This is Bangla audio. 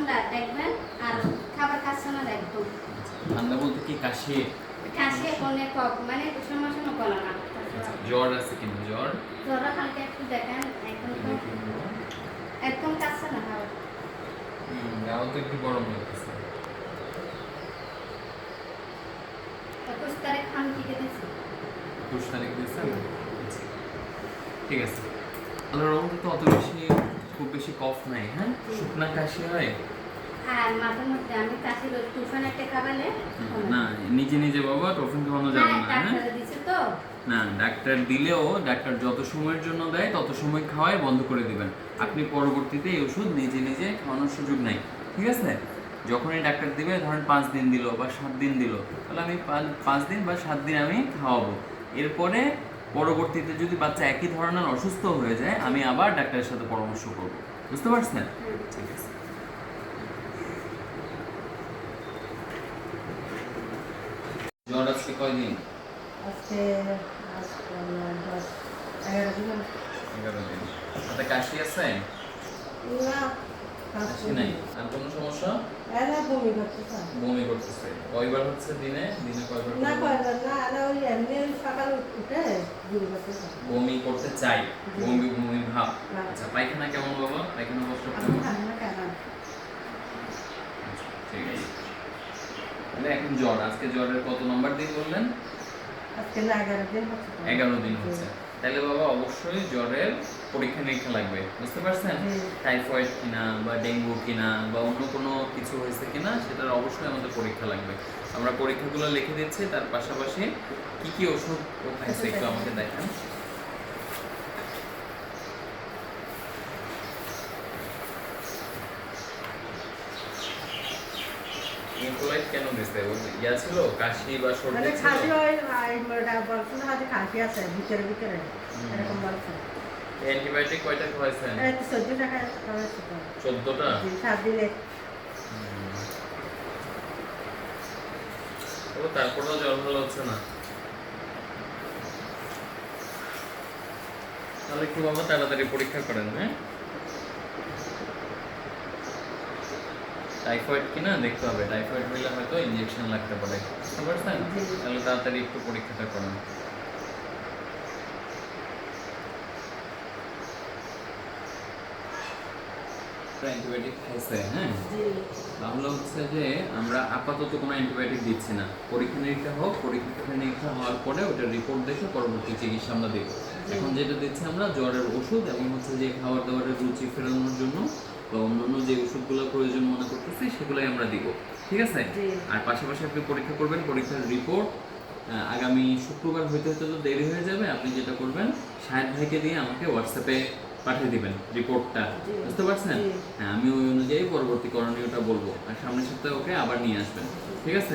ঠান্ডা দেখবেন আর খাবার খাচ্ছে না একদম। ঠান্ডা বলতে কি কাশি? কাশি অনেক কম, মানে সমস্যা বলে না। জ্বর আছে কিনা? জ্বর হালকা একটু দেখেন, এখন তো একদম কাছে না খাবার। গাও তো একটু গরম লাগতেছে। একুশ তারিখ খান টিকে দিচ্ছি। 21 তারিখ দিয়েছে। ঠিক আছে, আল্লাহর রহমতে তো অত বেশি খুব বেশি কফ নাই। হ্যাঁ, শুকনা কাশি হয় আর মাঝে মধ্যে আমি কাশি তুফান একটা খাবালে না, নিজে নিজে বাবা টোফিন খাওয়ানো যাবে না। হ্যাঁ, ডাক্তার দিছে তো না, ডাক্তার দিলেও ডাক্তার যত সময়ের জন্য দেয় তত সময় খাওয়াই বন্ধ করে দিবেন। আপনি পরবর্তীতে এই ওষুধ নিজে নিজে খাওয়ানোর সুযোগ নাই। ঠিক আছে, যখনই ডাক্তার দিবে, ধরেন 5 দিন দিল বা 7 দিন দিল, তাহলে আমি 5 দিন বা 7 দিন আমি খাওয়াবো। এরপরে পরবর্তীতে যদি বাচ্চা একই ধরনের অসুস্থ হয়ে যায়, আমি আবার ডাক্তারের সাথে পরামর্শ করব। বুঝতে পারছেন? ঠিক আছে। জ্বর আজকে কয়দিন? আজকে 11 দিন। 11 দিন। হাতে কাশি আছে? না, কাশি নাই। আর কোনো সমস্যা? এরা বমি করতেছে। বমি করতেছে। কয়বার হচ্ছে দিনে? দিনে কয়বার? না কয়বার না, এরা ওই এমনি সকালে উঠে বমি করতেছে। বমি করতে চাই, বমি বমি ভাব। না। আচ্ছা, পায়খানা কেমন বাবা? পায়খানা কষ্ট আমি কেমন? খাই না কেন? ঠিক আছে। তাহলে এখন জ্বর, আজকে জ্বরের কত নম্বর দিন বললেন? আজকে না 11 দিন হচ্ছে। 11 দিন হচ্ছে। তাহলে বাবা অবশ্যই জ্বরের পরীক্ষা নিরীক্ষা লাগবে। বুঝতে পারছেন? টাইফয়েড কিনা বা ডেঙ্গু কিনা বা অন্য কোনো কিছু হয়েছে কিনা সেটার অবশ্যই আমাদের পরীক্ষা লাগবে। আমরা পরীক্ষাগুলো লিখে দিচ্ছি, তার পাশাপাশি কি কি ওষুধ ও খাইছে একটু আমাকে দেখান। ইনফ্লুয়েন্স কেন দিছে? ও ইয়া ছিল, কাশি বা মানে সর্দি খাসি ছিল? হয়, বলছে না যে খাসি আছে ভিতরে ভিতরে, এরকম বলছে। অ্যান্টিবায়োটিক কয়টা খাওয়াইছেন? এই তো 14 টাকা খাওয়াচ্ছে তো। 14টা? জি, 7 দিনে। ও তারপরেও জ্বর ভালো হচ্ছে না। তাহলে একটু বাবা তাড়াতাড়ি পরীক্ষা করেন। হ্যাঁ, টাইফয়েড কিনা দেখতে হবে। টাইফয়েড হইলে হয়তো ইনজেকশন লাগতে পারে। বুঝতে পারছেন? তাহলে তাড়াতাড়ি একটু পরীক্ষাটা করেন। অ্যান্টিবায়োটিক খাইছে? হ্যাঁ, জি। তাহলে হচ্ছে যে আমরা আপাতত কোনো অ্যান্টিবায়োটিক দিচ্ছি না। পরীক্ষা নিরীক্ষা হোক, পরীক্ষা নিরীক্ষা হওয়ার পরে ওটার রিপোর্ট দেখে পরবর্তী চিকিৎসা আমরা দেবো। এখন যেটা দিচ্ছি আমরা জ্বরের ওষুধ এবং হচ্ছে যে খাবার দাবারের রুচি ফেরানোর জন্য বা অন্যান্য যে ওষুধগুলো প্রয়োজন মনে করতেছি সেগুলোই আমরা দিব। ঠিক আছে? আর পাশাপাশি আপনি পরীক্ষা করবেন, পরীক্ষার রিপোর্ট আগামী শুক্রবার হইতে হতে তো দেরি হয়ে যাবে। আপনি যেটা করবেন, শাহেদ ভাইকে দিয়ে আমাকে হোয়াটসঅ্যাপে পাঠিয়ে দিবেন রিপোর্টটা। বুঝতে পারছেন? হ্যাঁ, আমি ওই অনুযায়ী পরবর্তী করণীয়টা বলবো। আর সামনের সপ্তাহে ওকে আবার নিয়ে আসবেন। ঠিক আছে?